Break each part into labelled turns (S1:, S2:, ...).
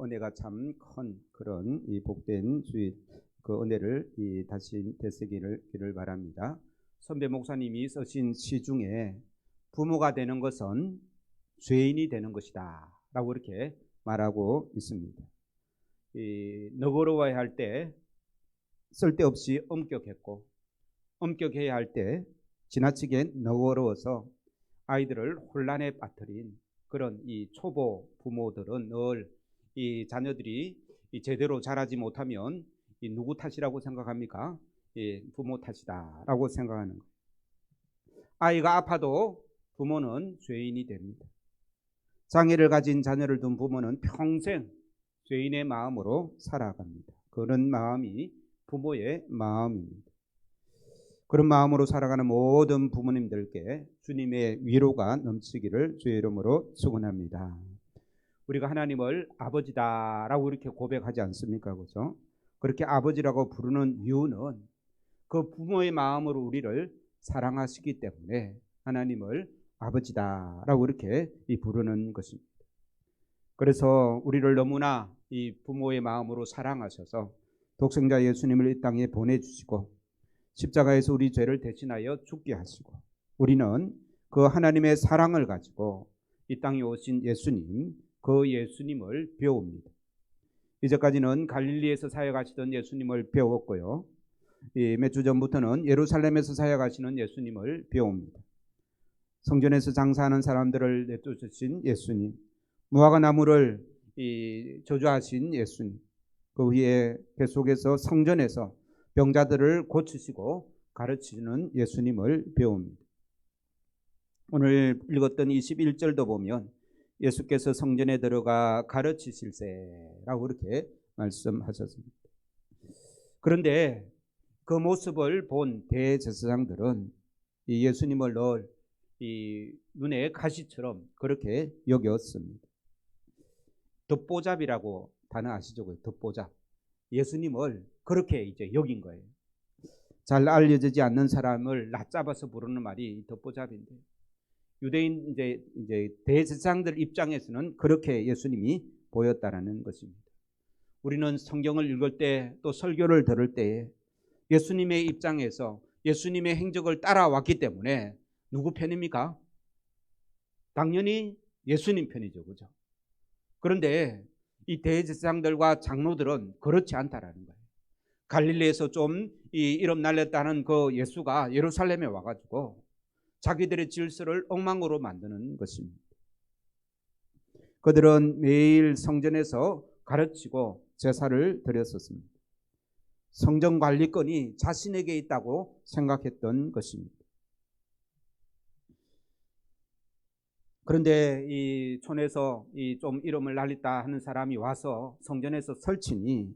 S1: 은혜가 참 큰 그런 이 복된 주일 그 은혜를 다시 되새기를 바랍니다. 선배 목사님이 쓰신 시 중에 부모가 되는 것은 죄인이 되는 것이다 라고 이렇게 말하고 있습니다. 너그러워야 할 때 쓸데없이 엄격했고, 엄격해야 할 때 지나치게 너그러워서 아이들을 혼란에 빠뜨린 그런 이 초보 부모들은 늘 이 자녀들이 제대로 자라지 못하면 누구 탓이라고 생각합니까? 부모 탓이다라고 생각하는 거예요. 아이가 아파도 부모는 죄인이 됩니다. 장애를 가진 자녀를 둔 부모는 평생 죄인의 마음으로 살아갑니다. 그런 마음이 부모의 마음입니다. 그런 마음으로 살아가는 모든 부모님들께 주님의 위로가 넘치기를 주의 이름으로 축원합니다. 우리가 하나님을 아버지다라고 이렇게 고백하지 않습니까? 그렇죠? 그렇게 아버지라고 부르는 이유는 그 부모의 마음으로 우리를 사랑하시기 때문에 하나님을 아버지다라고 이렇게 부르는 것입니다. 그래서 우리를 너무나 이 부모의 마음으로 사랑하셔서 독생자 예수님을 이 땅에 보내주시고 십자가에서 우리 죄를 대신하여 죽게 하시고 우리는 그 하나님의 사랑을 가지고 이 땅에 오신 예수님, 그 예수님을 배웁니다. 이제까지는 갈릴리에서 사역하시던 예수님을 배웠고요. 몇 주 전부터는 예루살렘에서 사역하시는 예수님을 배웁니다. 성전에서 장사하는 사람들을 내쫓으신 예수님, 무화과 나무를 저주하신 예수님, 그 위에 계속해서 성전에서 병자들을 고치시고 가르치는 예수님을 배웁니다. 오늘 읽었던 21절도 보면 예수께서 성전에 들어가 가르치실세라고 이렇게 말씀하셨습니다. 그런데 그 모습을 본 대제사장들은 이 예수님을 늘 이 눈에 가시처럼 그렇게 여겼습니다. 덧보잡이라고 단어 아시죠? 덧보잡. 예수님을 그렇게 이제 여긴 거예요. 잘 알려지지 않는 사람을 낯잡아서 부르는 말이 덧보잡인데, 유대인 이제 대제사장들 입장에서는 그렇게 예수님이 보였다라는 것입니다. 우리는 성경을 읽을 때 또 설교를 들을 때 예수님의 입장에서 예수님의 행적을 따라왔기 때문에 누구 편입니까? 당연히 예수님 편이죠, 그죠? 그런데 이 대제사장들과 장로들은 그렇지 않다라는 거예요. 갈릴리에서 좀 이름 날렸다는 그 예수가 예루살렘에 와가지고 자기들의 질서를 엉망으로 만드는 것입니다. 그들은 매일 성전에서 가르치고 제사를 드렸었습니다. 성전 관리권이 자신에게 있다고 생각했던 것입니다. 그런데 이 촌에서 좀 이름을 날렸다 하는 사람이 와서 성전에서 설치니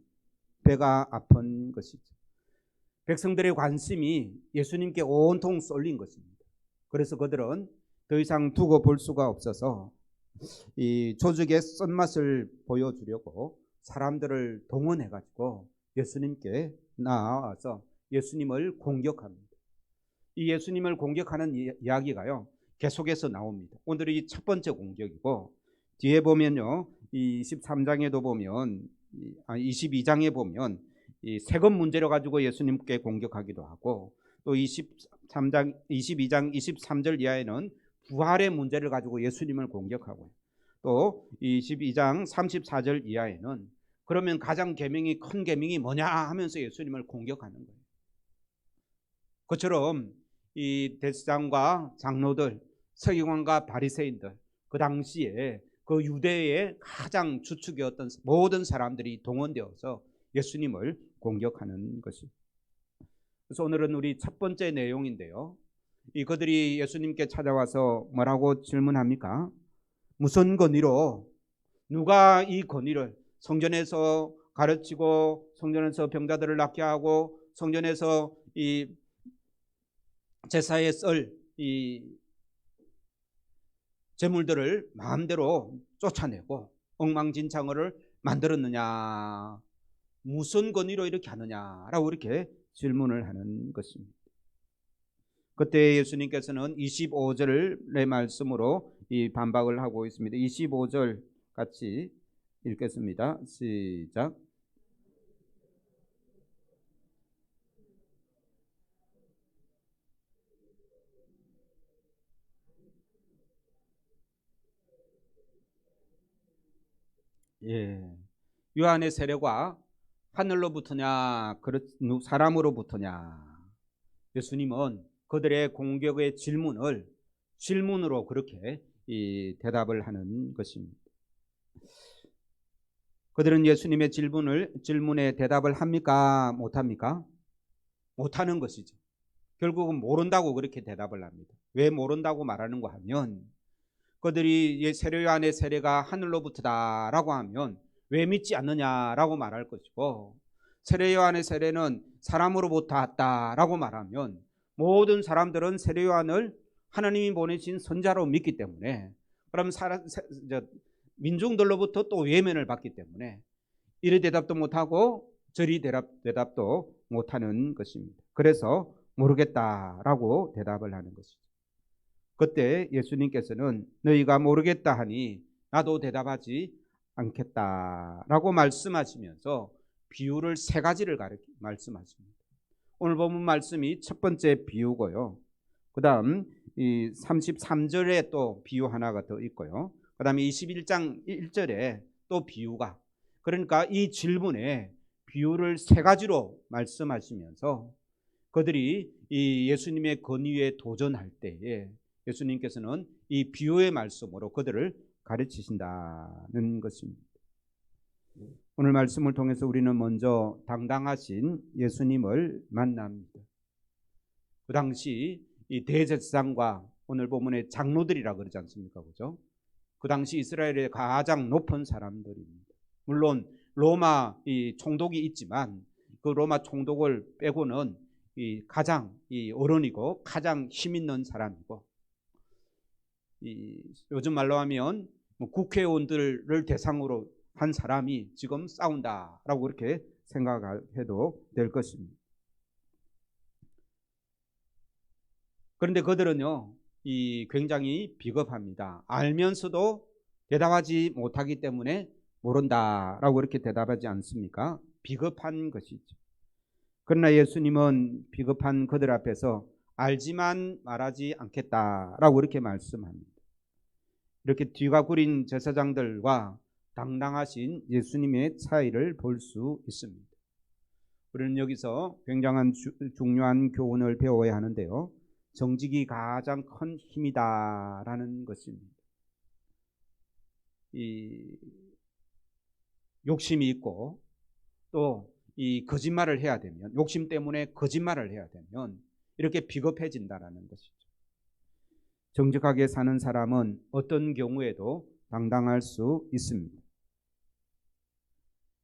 S1: 배가 아픈 것이죠. 백성들의 관심이 예수님께 온통 쏠린 것입니다. 그래서 그들은 더 이상 두고 볼 수가 없어서 이 조직의 쓴맛을 보여주려고 사람들을 동원해가지고 예수님께 나와서 예수님을 공격합니다. 이 예수님을 공격하는 이야기가요 계속해서 나옵니다. 오늘이 첫 번째 공격이고, 뒤에 보면요 이 23장에도 보면 22장에 보면 이 세금 문제를 가지고 예수님께 공격하기도 하고, 또 22장 23절 이하에는 부활의 문제를 가지고 예수님을 공격하고요. 또 22장 34절 이하에는 그러면 가장 계명이 큰 계명이 뭐냐 하면서 예수님을 공격하는 거예요. 그처럼 이 대제사장과 장로들, 서기관과 바리새인들, 그 당시에 그 유대의 가장 주축이었던 모든 사람들이 동원되어서 예수님을 공격하는 것입니다. 그래서 오늘은 우리 첫 번째 내용인데요. 그들이 예수님께 찾아와서 뭐라고 질문합니까? 무슨 권위로, 누가 이 권위를, 성전에서 가르치고 성전에서 병자들을 낫게 하고 성전에서 이 제사에 쓸 이 제물들을 마음대로 쫓아내고 엉망진창을 만들었느냐, 무슨 권위로 이렇게 하느냐라고 이렇게 질문을 하는 것입니다. 그때 예수님께서는 25절의 말씀으로 이 반박을 하고 있습니다. 25절 같이 읽겠습니다. 시작. 예. 요한의 세례가 하늘로부터냐 사람으로부터냐. 예수님은 그들의 공격의 질문으로 그렇게 대답을 하는 것입니다. 그들은 예수님의 질문에 대답을 합니까? 못합니까? 못하는 것이죠. 결국은 모른다고 그렇게 대답을 합니다. 왜 모른다고 말하는가 하면 그들이 세례 요한의 세례가 하늘로부터다라고 하면 왜 믿지 않느냐라고 말할 것이고, 세례 요한의 세례는 사람으로부터 왔다라고 말하면 모든 사람들은 세례 요한을 하나님이 보내신 선자로 믿기 때문에, 그럼 민중들로부터 또 외면을 받기 때문에 이리 대답도 못하고 저리 대답도 못하는 것입니다. 그래서 모르겠다라고 대답을 하는 것이죠. 그때 예수님께서는 너희가 모르겠다 하니 나도 대답하지 않겠다라고 말씀하시면서 비유를 3가지를 말씀하십니다. 오늘 본문 말씀이 첫 번째 비유고요. 그 다음 33절에 또 비유 하나가 더 있고요. 그 다음에 21장 1절에 또 비유가, 그러니까 이 질문에 비유를 3가지로 말씀하시면서 그들이 이 예수님의 권위에 도전할 때에 예수님께서는 이 비유의 말씀으로 그들을 가르치신다는 것입니다. 오늘 말씀을 통해서 우리는 먼저 당당하신 예수님을 만납니다. 그 당시 이 대제사장과 오늘 본문의 장로들이라 그러지 않습니까? 그죠? 그 당시 이스라엘의 가장 높은 사람들입니다. 물론 로마 이 총독이 있지만 그 로마 총독을 빼고는 가장 어른이고 가장 힘 있는 사람이고, 요즘 말로 하면 국회의원들을 대상으로 한 사람이 지금 싸운다라고 그렇게 생각해도 될 것입니다. 그런데 그들은요, 굉장히 비겁합니다. 알면서도 대답하지 못하기 때문에 모른다라고 이렇게 대답하지 않습니까? 비겁한 것이죠. 그러나 예수님은 비겁한 그들 앞에서 알지만 말하지 않겠다라고 이렇게 말씀합니다. 이렇게 뒤가 구린 제사장들과 당당하신 예수님의 차이를 볼 수 있습니다. 우리는 여기서 굉장한 중요한 교훈을 배워야 하는데요. 정직이 가장 큰 힘이다라는 것입니다. 욕심이 있고 또 이 거짓말을 해야 되면, 욕심 때문에 거짓말을 해야 되면 이렇게 비겁해진다라는 것이죠. 정직하게 사는 사람은 어떤 경우에도 당당할 수 있습니다.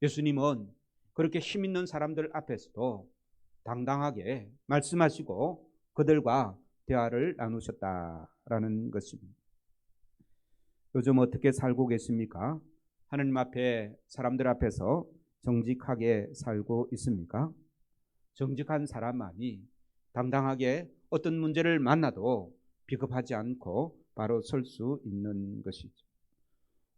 S1: 예수님은 그렇게 힘 있는 사람들 앞에서도 당당하게 말씀하시고 그들과 대화를 나누셨다라는 것입니다. 요즘 어떻게 살고 계십니까? 하나님 앞에, 사람들 앞에서 정직하게 살고 있습니까? 정직한 사람만이 당당하게 어떤 문제를 만나도 비겁하지 않고 바로 설 수 있는 것이죠.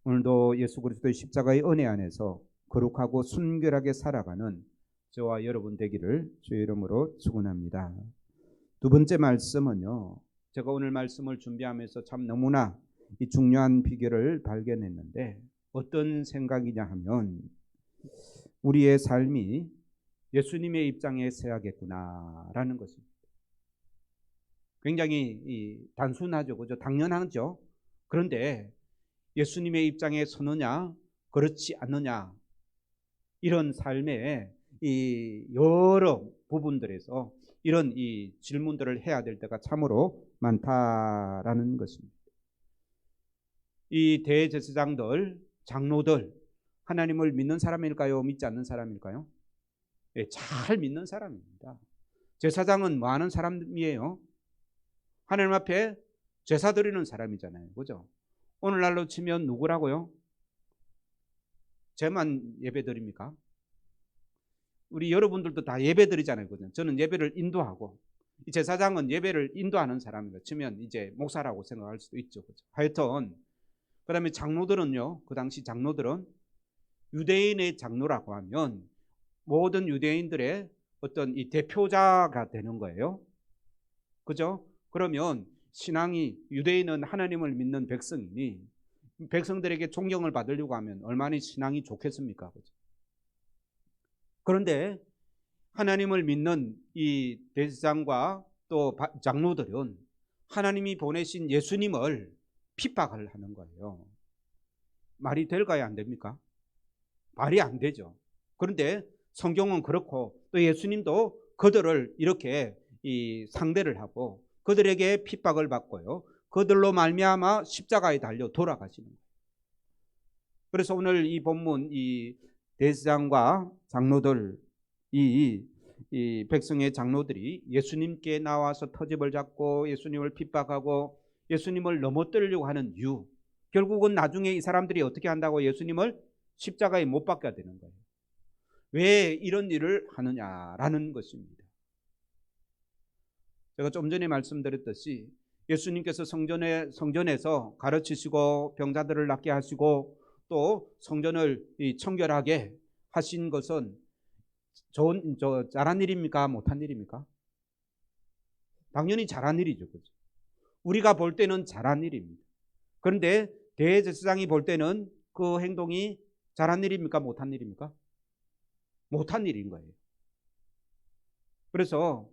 S1: 오늘도 예수 그리스도의 십자가의 은혜 안에서 거룩하고 순결하게 살아가는 저와 여러분 되기를 주의 이름으로 축원합니다. 두 번째 말씀은요, 제가 오늘 말씀을 준비하면서 참 너무나 이 중요한 비결을 발견했는데 어떤 생각이냐 하면 우리의 삶이 예수님의 입장에 서야겠구나라는 것입니다. 굉장히 단순하죠, 그죠? 당연하죠. 그런데 예수님의 입장에 서느냐 그렇지 않느냐, 이런 삶의 이 여러 부분들에서 이런 이 질문들을 해야 될 때가 참으로 많다라는 것입니다. 이 대제사장들, 장로들, 하나님을 믿는 사람일까요? 믿지 않는 사람일까요? 네, 잘 믿는 사람입니다. 제사장은 뭐 하는 사람이에요? 하나님 앞에 제사 드리는 사람이잖아요. 그죠? 오늘날로 치면 누구라고요? 쟤만 예배 드립니까? 우리 여러분들도 다 예배 드리잖아요. 그죠? 저는 예배를 인도하고, 이 제사장은 예배를 인도하는 사람이라 치면 이제 목사라고 생각할 수도 있죠. 그죠? 하여튼, 그 다음에 장로들은요, 그 당시 장로들은 유대인의 장로라고 하면 모든 유대인들의 어떤 이 대표자가 되는 거예요. 그죠? 그러면 신앙이, 유대인은 하나님을 믿는 백성이니 백성들에게 존경을 받으려고 하면 얼마나 신앙이 좋겠습니까? 그죠? 그런데 하나님을 믿는 이 대제사장과 또 장로들은 하나님이 보내신 예수님을 핍박을 하는 거예요. 말이 될까요? 안 됩니까? 말이 안 되죠. 그런데 성경은 그렇고 또 예수님도 그들을 이렇게 상대를 하고 그들에게 핍박을 받고요. 그들로 말미암아 십자가에 달려 돌아가시는 거예요. 그래서 오늘 이 본문, 이 대제사장과 장로들, 이 백성의 장로들이 예수님께 나와서 터집을 잡고 예수님을 핍박하고 예수님을 넘어뜨리려고 하는 이유, 결국은 나중에 이 사람들이 어떻게 한다고 예수님을 십자가에 못 박게 되는 거예요. 왜 이런 일을 하느냐라는 것입니다. 제가 좀 전에 말씀드렸듯이 예수님께서 성전에서 가르치시고 병자들을 낫게 하시고 또 성전을 청결하게 하신 것은 잘한 일입니까? 못한 일입니까? 당연히 잘한 일이죠. 그렇죠? 우리가 볼 때는 잘한 일입니다. 그런데 대제사장이 볼 때는 그 행동이 잘한 일입니까? 못한 일입니까? 못한 일인 거예요. 그래서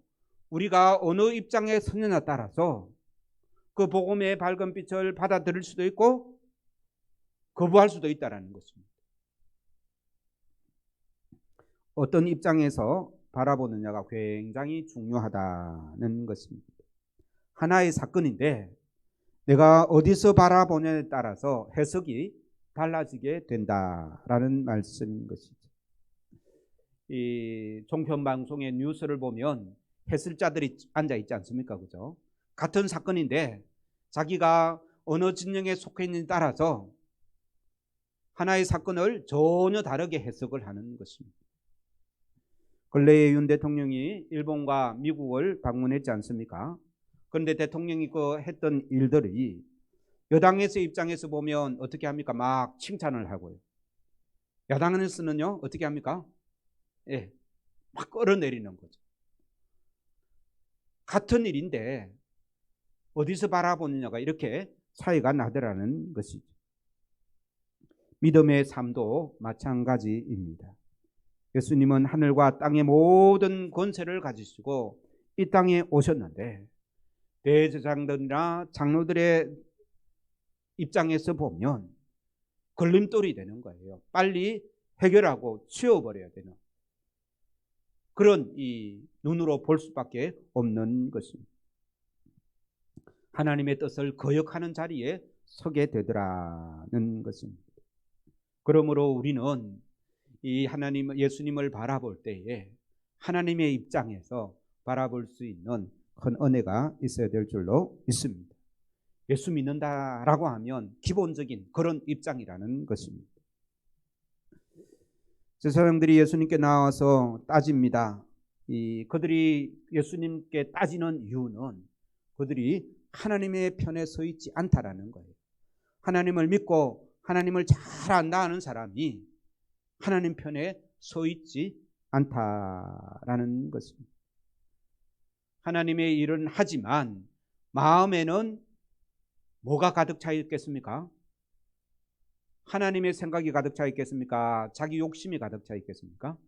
S1: 우리가 어느 입장에 서느냐에 따라서 그 복음의 밝은 빛을 받아들일 수도 있고 거부할 수도 있다는 것입니다. 어떤 입장에서 바라보느냐가 굉장히 중요하다는 것입니다. 하나의 사건인데 내가 어디서 바라보냐에 따라서 해석이 달라지게 된다라는 말씀인 것이죠. 이 종편방송의 뉴스를 보면 해설자들이 앉아 있지 않습니까? 그죠? 같은 사건인데 자기가 어느 진영에 속해 있는지에 따라서 하나의 사건을 전혀 다르게 해석을 하는 것입니다. 근래에 윤 대통령이 일본과 미국을 방문했지 않습니까? 그런데 대통령이 그 했던 일들이 여당에서 입장에서 보면 어떻게 합니까? 막 칭찬을 하고요. 야당에서는요 어떻게 합니까? 예, 막 끌어내리는 거죠. 같은 일인데 어디서 바라보느냐가 이렇게 차이가 나더라는 것이죠. 믿음의 삶도 마찬가지입니다. 예수님은 하늘과 땅의 모든 권세를 가지시고 이 땅에 오셨는데 대제사장들이나 장로들의 입장에서 보면 걸림돌이 되는 거예요. 빨리 해결하고 치워버려야 되는 그런 이 눈으로 볼 수밖에 없는 것입니다. 하나님의 뜻을 거역하는 자리에 서게 되더라는 것입니다. 그러므로 우리는 이 하나님 예수님을 바라볼 때에 하나님의 입장에서 바라볼 수 있는 큰 은혜가 있어야 될 줄로 믿습니다. 예수 믿는다라고 하면 기본적인 그런 입장이라는 것입니다. 제사장들이 예수님께 나와서 따집니다. 그들이 예수님께 따지는 이유는 그들이 하나님의 편에 서 있지 않다라는 거예요. 하나님을 믿고 하나님을 잘 안다는 사람이 하나님 편에 서 있지 않다라는 것입니다. 하나님의 일은 하지만 마음에는 뭐가 가득 차 있겠습니까? 하나님의 생각이 가득 차 있겠습니까? 자기 욕심이 가득 차 있겠습니까?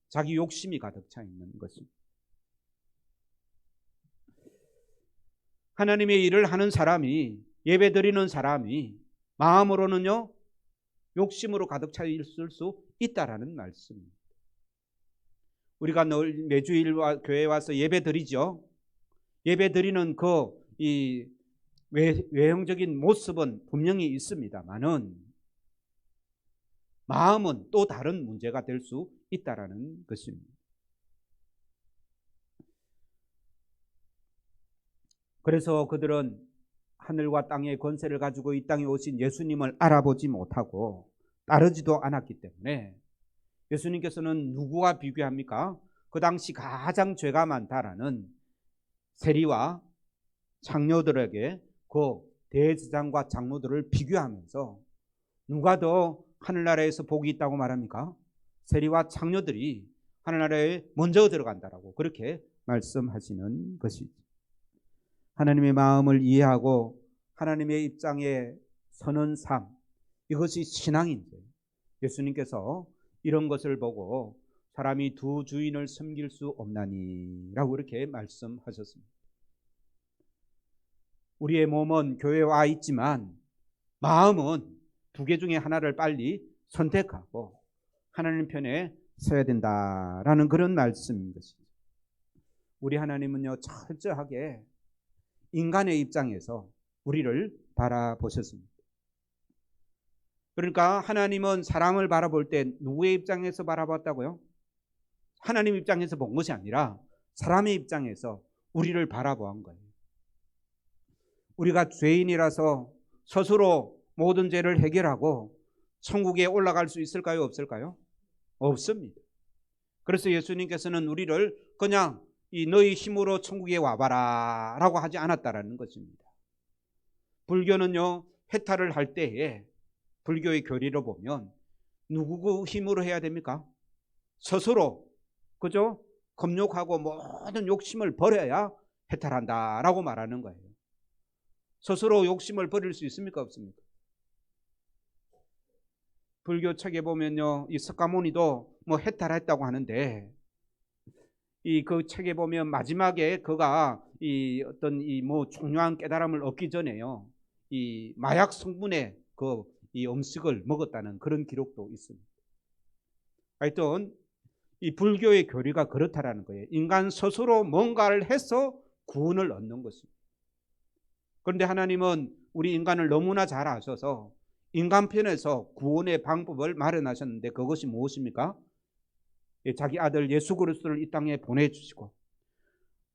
S1: 자기 욕심이 가득 차 있는 것입니다. 하나님의 일을 하는 사람이, 예배 드리는 사람이 마음으로는요 욕심으로 가득 차 있을 수 있다라는 말씀입니다. 우리가 매주일 교회에 와서 예배 드리죠. 예배 드리는 이 외형적인 모습은 분명히 있습니다만은 마음은 또 다른 문제가 될 수 있다라는 것입니다. 그래서 그들은 하늘과 땅의 권세를 가지고 이 땅에 오신 예수님을 알아보지 못하고 따르지도 않았기 때문에 예수님께서는 누구와 비교합니까? 그 당시 가장 죄가 많다라는 세리와 장로들에게 그 대제사장과 장로들을 비교하면서 누가 더 하늘나라에서 복이 있다고 말합니까? 세리와 창녀들이 하늘나라에 먼저 들어간다라고 그렇게 말씀하시는 것이죠. 하나님의 마음을 이해하고 하나님의 입장에 서는 삶, 이것이 신앙인데 예수님께서 이런 것을 보고 사람이 두 주인을 섬길 수 없나니 라고 이렇게 말씀하셨습니다. 우리의 몸은 교회에 와 있지만 마음은 두 개 중에 하나를 빨리 선택하고 하나님 편에 서야 된다라는 그런 말씀인 것이죠. 우리 하나님은요 철저하게 인간의 입장에서 우리를 바라보셨습니다. 그러니까 하나님은 사람을 바라볼 때 누구의 입장에서 바라봤다고요? 하나님 입장에서 본 것이 아니라 사람의 입장에서 우리를 바라보한 거예요. 우리가 죄인이라서 스스로 모든 죄를 해결하고 천국에 올라갈 수 있을까요? 없을까요? 없습니다. 그래서 예수님께서는 우리를 그냥 너희 힘으로 천국에 와봐라 라고 하지 않았다라는 것입니다. 불교는요 해탈을 할 때에 불교의 교리로 보면 누구 힘으로 해야 됩니까? 스스로, 그죠? 겁욕하고 모든 욕심을 버려야 해탈한다라고 말하는 거예요. 스스로 욕심을 버릴 수 있습니까? 없습니까? 불교 책에 보면요, 이 석가모니도 뭐 해탈했다고 하는데, 그 책에 보면 마지막에 그가 어떤 뭐 중요한 깨달음을 얻기 전에요, 이 마약 성분의 이 음식을 먹었다는 그런 기록도 있습니다. 하여튼 이 불교의 교리가 그렇다라는 거예요. 인간 스스로 뭔가를 해서 구원을 얻는 것입니다. 그런데 하나님은 우리 인간을 너무나 잘 아셔서 인간 편에서 구원의 방법을 마련하셨는데 그것이 무엇입니까? 자기 아들 예수 그리스도를 이 땅에 보내주시고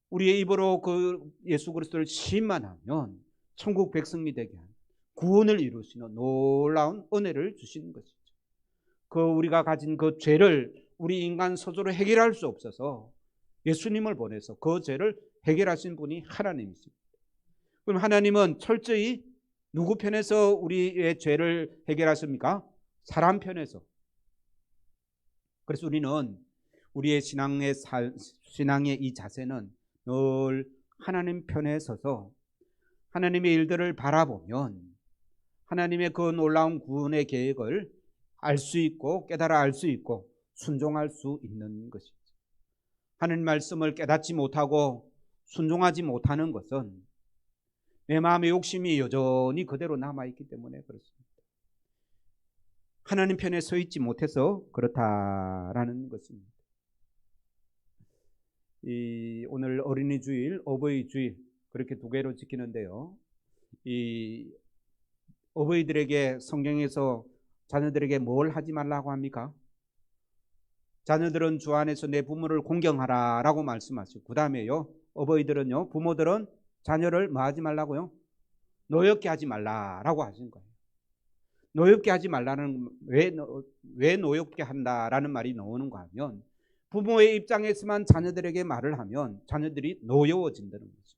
S1: 우리의 입으로 그 예수 그리스도를 시인만 하면 천국 백성이 되게 하는 구원을 이루시는 놀라운 은혜를 주시는 것이죠. 우리가 가진 그 죄를 우리 인간 스스로 해결할 수 없어서 예수님을 보내서 그 죄를 해결하신 분이 하나님이십니다. 그럼 하나님은 철저히 누구 편에서 우리의 죄를 해결하십니까? 사람 편에서. 그래서 우리는 우리의 신앙의 이 자세는 늘 하나님 편에 서서 하나님의 일들을 바라보면 하나님의 그 놀라운 구원의 계획을 알 수 있고 깨달아 알 수 있고 순종할 수 있는 것이죠. 하나님 말씀을 깨닫지 못하고 순종하지 못하는 것은 내 마음의 욕심이 여전히 그대로 남아있기 때문에 그렇습니다. 하나님 편에 서 있지 못해서 그렇다라는 것입니다. 오늘 어린이 주일, 어버이 주일 그렇게 두 개로 지키는데요. 이 어버이들에게 성경에서 자녀들에게 뭘 하지 말라고 합니까? 자녀들은 주 안에서 내 부모를 공경하라라고 말씀하시고 그 다음에요. 어버이들은요, 부모들은 자녀를 뭐 하지 말라고요? 노엽게 하지 말라라고 하신 거예요. 노엽게 하지 말라는 왜 노엽게 한다라는 말이 나오는가 하면 부모의 입장에서만 자녀들에게 말을 하면 자녀들이 노여워진다는 거죠.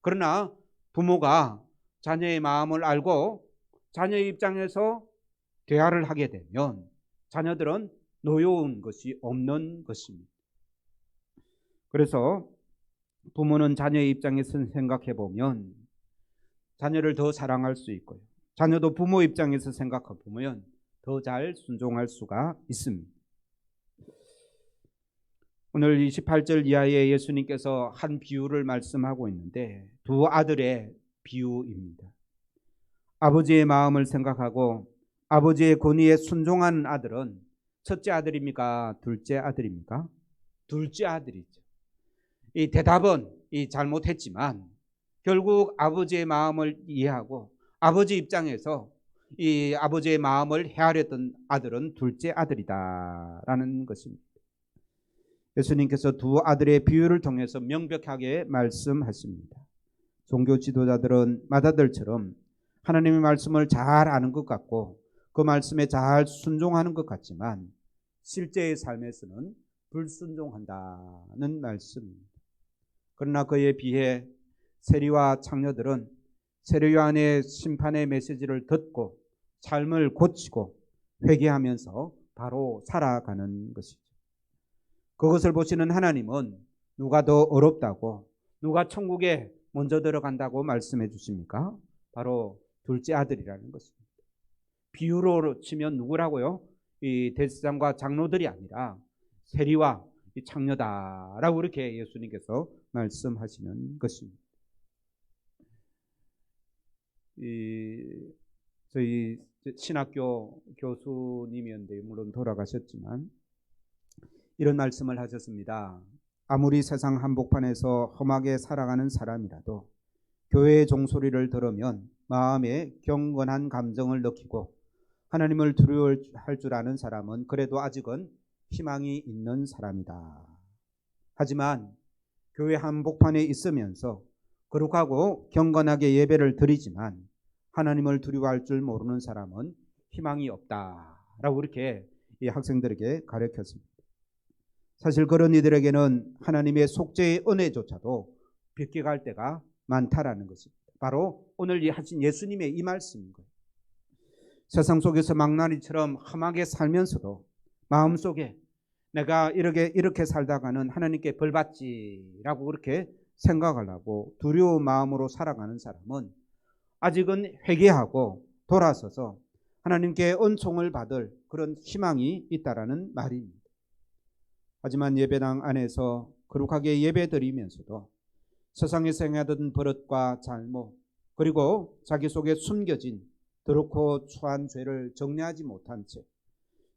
S1: 그러나 부모가 자녀의 마음을 알고 자녀의 입장에서 대화를 하게 되면 자녀들은 노여운 것이 없는 것입니다. 그래서 부모는 자녀의 입장에서 생각해 보면 자녀를 더 사랑할 수 있고요. 자녀도 부모 입장에서 생각해 보면 더 잘 순종할 수가 있습니다. 오늘 28절 이하에 예수님께서 한 비유를 말씀하고 있는데 두 아들의 비유입니다. 아버지의 마음을 생각하고 아버지의 권위에 순종하는 아들은 첫째 아들입니까? 둘째 아들입니까? 둘째 아들이죠. 이 대답은 잘못했지만 결국 아버지의 마음을 이해하고 아버지 입장에서 이 아버지의 마음을 헤아렸던 아들은 둘째 아들이다라는 것입니다. 예수님께서 두 아들의 비유를 통해서 명백하게 말씀하십니다. 종교 지도자들은 맏아들처럼 하나님의 말씀을 잘 아는 것 같고 그 말씀에 잘 순종하는 것 같지만 실제의 삶에서는 불순종한다는 말씀입니다. 그러나 그에 비해 세리와 창녀들은 세례요한의 심판의 메시지를 듣고 삶을 고치고 회개하면서 바로 살아가는 것이죠. 그것을 보시는 하나님은 누가 더 어렵다고, 누가 천국에 먼저 들어간다고 말씀해 주십니까? 바로 둘째 아들이라는 것입니다. 비유로 치면 누구라고요? 이 대제사장과 장로들이 아니라 세리와 이 창녀다라고 이렇게 예수님께서 말씀하시는 것입니다. 저희 신학교 교수님이었는데 물론 돌아가셨지만 이런 말씀을 하셨습니다. 아무리 세상 한복판에서 험하게 살아가는 사람이라도 교회의 종소리를 들으면 마음에 경건한 감정을 느끼고 하나님을 두려워할 줄 아는 사람은 그래도 아직은 희망이 있는 사람이다. 하지만 교회 한복판에 있으면서 거룩하고 경건하게 예배를 드리지만 하나님을 두려워할 줄 모르는 사람은 희망이 없다라고 이렇게 이 학생들에게 가르쳤습니다. 사실 그런 이들에게는 하나님의 속죄의 은혜조차도 비껴갈 때가 많다라는 것입니다. 바로 오늘 하신 예수님의 이 말씀인 거예요. 세상 속에서 망나니처럼 험하게 살면서도 마음속에 내가 이렇게 살다가는 하나님께 벌받지라고 그렇게 생각하려고 두려운 마음으로 살아가는 사람은 아직은 회개하고 돌아서서 하나님께 은총을 받을 그런 희망이 있다라는 말입니다. 하지만 예배당 안에서 거룩하게 예배드리면서도 세상에서 행하던 버릇과 잘못, 그리고 자기 속에 숨겨진 더럽고 추한 죄를 정리하지 못한 채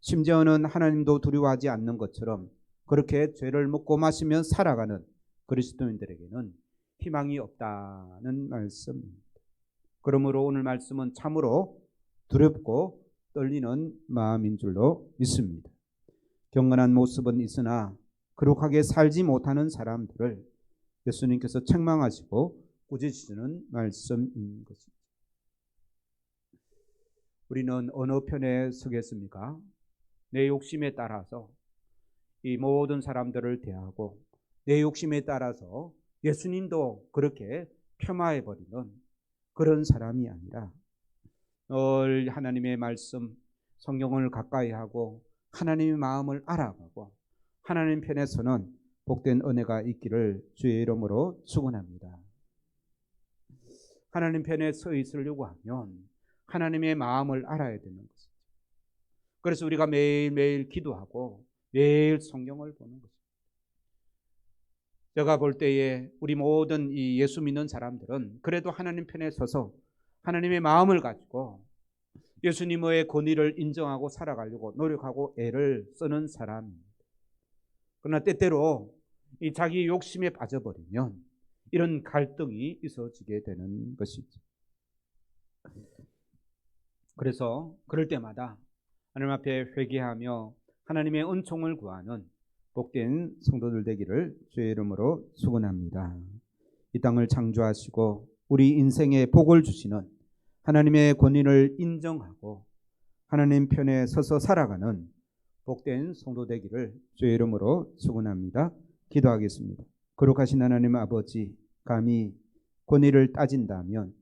S1: 심지어는 하나님도 두려워하지 않는 것처럼 그렇게 죄를 먹고 마시며 살아가는 그리스도인들에게는 희망이 없다는 말씀입니다. 그러므로 오늘 말씀은 참으로 두렵고 떨리는 마음인 줄로 믿습니다. 경건한 모습은 있으나 거룩하게 살지 못하는 사람들을 예수님께서 책망하시고 꾸짖으시는 말씀인 것입니다. 우리는 어느 편에 서겠습니까? 내 욕심에 따라서 이 모든 사람들을 대하고 내 욕심에 따라서 예수님도 그렇게 폄하해버리는 그런 사람이 아니라 늘 하나님의 말씀, 성경을 가까이 하고 하나님의 마음을 알아가고 하나님 편에 서는 복된 은혜가 있기를 주의 이름으로 축원합니다. 하나님 편에 서 있으려고 하면 하나님의 마음을 알아야 되는 것입니다. 그래서 우리가 매일매일 기도하고 매일 성경을 보는 것입니다. 제가 볼 때에 우리 모든 이 예수 믿는 사람들은 그래도 하나님 편에 서서 하나님의 마음을 가지고 예수님의 권위를 인정하고 살아가려고 노력하고 애를 쓰는 사람입니다. 그러나 때때로 이 자기 욕심에 빠져버리면 이런 갈등이 있어지게 되는 것이죠. 그래서 그럴 때마다 하나님 앞에 회개하며 하나님의 은총을 구하는 복된 성도들 되기를 주의 이름으로 축원합니다. 이 땅을 창조하시고 우리 인생에 복을 주시는 하나님의 권위를 인정하고 하나님 편에 서서 살아가는 복된 성도 되기를 주의 이름으로 축원합니다. 기도하겠습니다. 거룩하신 하나님 아버지, 감히 권위를 따진다면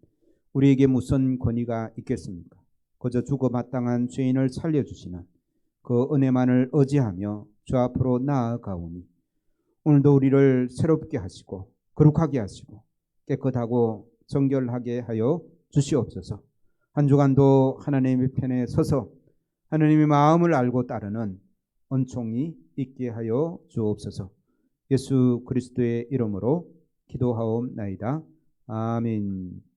S1: 우리에게 무슨 권위가 있겠습니까? 그저 죽어 마땅한 죄인을 살려주시는 그 은혜만을 의지하며 주 앞으로 나아가오니 오늘도 우리를 새롭게 하시고 거룩하게 하시고 깨끗하고 정결하게 하여 주시옵소서. 한 주간도 하나님의 편에 서서 하나님의 마음을 알고 따르는 은총이 있게 하여 주옵소서. 예수 그리스도의 이름으로 기도하옵나이다. 아멘.